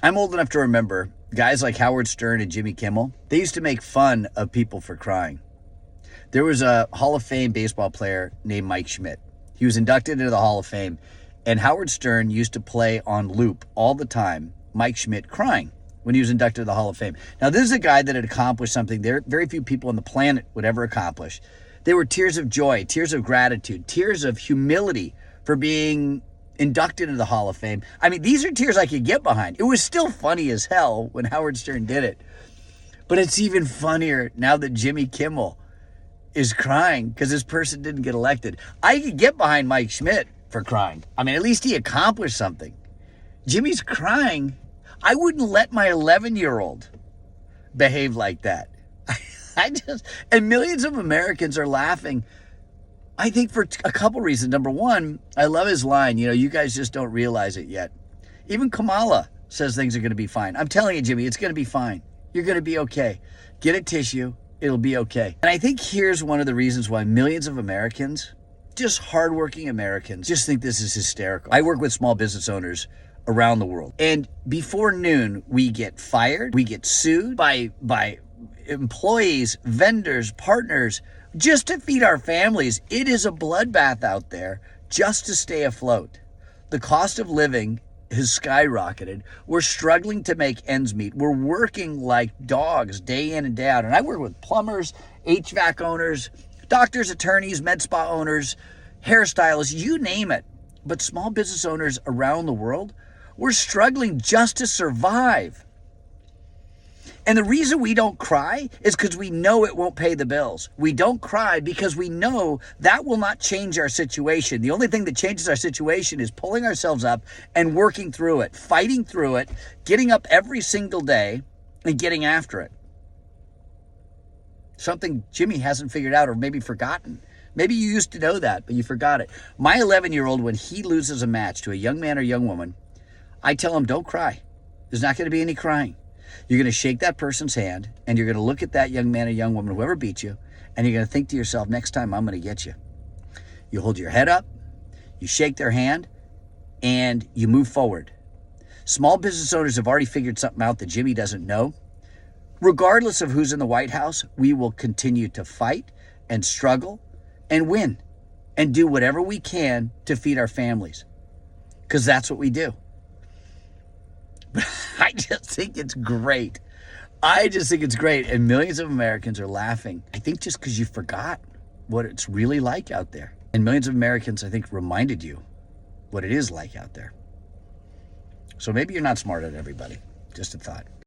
I'm old enough to remember guys like Howard Stern and Jimmy Kimmel. They used to make fun of people for crying. There was a Hall of Fame baseball player named Mike Schmidt. He was inducted into the Hall of Fame, and Howard Stern used to play on loop all the time Mike Schmidt crying when he was inducted to the Hall of Fame. Now, this is a guy that had accomplished something there very few people on the planet would ever accomplish. They were tears of joy, tears of gratitude, tears of humility for being inducted into the Hall of Fame. I mean, these are tears I could get behind. It was still funny as hell when Howard Stern did it. But it's even funnier now that Jimmy Kimmel is crying because this person didn't get elected. I could get behind Mike Schmidt for crying. I mean, at least he accomplished something. Jimmy's crying. I wouldn't let my 11-year-old behave like that. And millions of Americans are laughing, I think, for a couple reasons. Number one, I love his line, you guys just don't realize it yet. Even Kamala says things are going to be fine. I'm telling you, Jimmy, it's going to be fine. You're going to be okay. Get a tissue. It'll be okay. And I think here's one of the reasons why millions of Americans, just hardworking Americans, just think this is hysterical. I work with small business owners around the world. And before noon, we get fired. We get sued by employees, vendors, partners, just to feed our families. It is a bloodbath out there just to stay afloat. The cost of living has skyrocketed. We're struggling to make ends meet. We're working like dogs day in and day out. And I work with plumbers, HVAC owners, doctors, attorneys, med spa owners, hairstylists, you name it. But small business owners around the world, we're struggling just to survive. And the reason we don't cry is because we know it won't pay the bills. We don't cry because we know that will not change our situation. The only thing that changes our situation is pulling ourselves up and working through it, fighting through it, getting up every single day and getting after it. Something Jimmy hasn't figured out or maybe forgotten. Maybe you used to know that, but you forgot it. My 11-year-old, when he loses a match to a young man or young woman, I tell him, don't cry. There's not going to be any crying. You're going to shake that person's hand, and you're going to look at that young man or young woman, whoever beat you, and you're going to think to yourself, next time I'm going to get you. You hold your head up, you shake their hand, and you move forward. Small business owners have already figured something out that Jimmy doesn't know. Regardless of who's in the White House, we will continue to fight and struggle and win and do whatever we can to feed our families, because that's what we do. I just think it's great. And millions of Americans are laughing. I think just because you forgot what it's really like out there. And millions of Americans, I think, reminded you what it is like out there. So maybe you're not smart at everybody. Just a thought.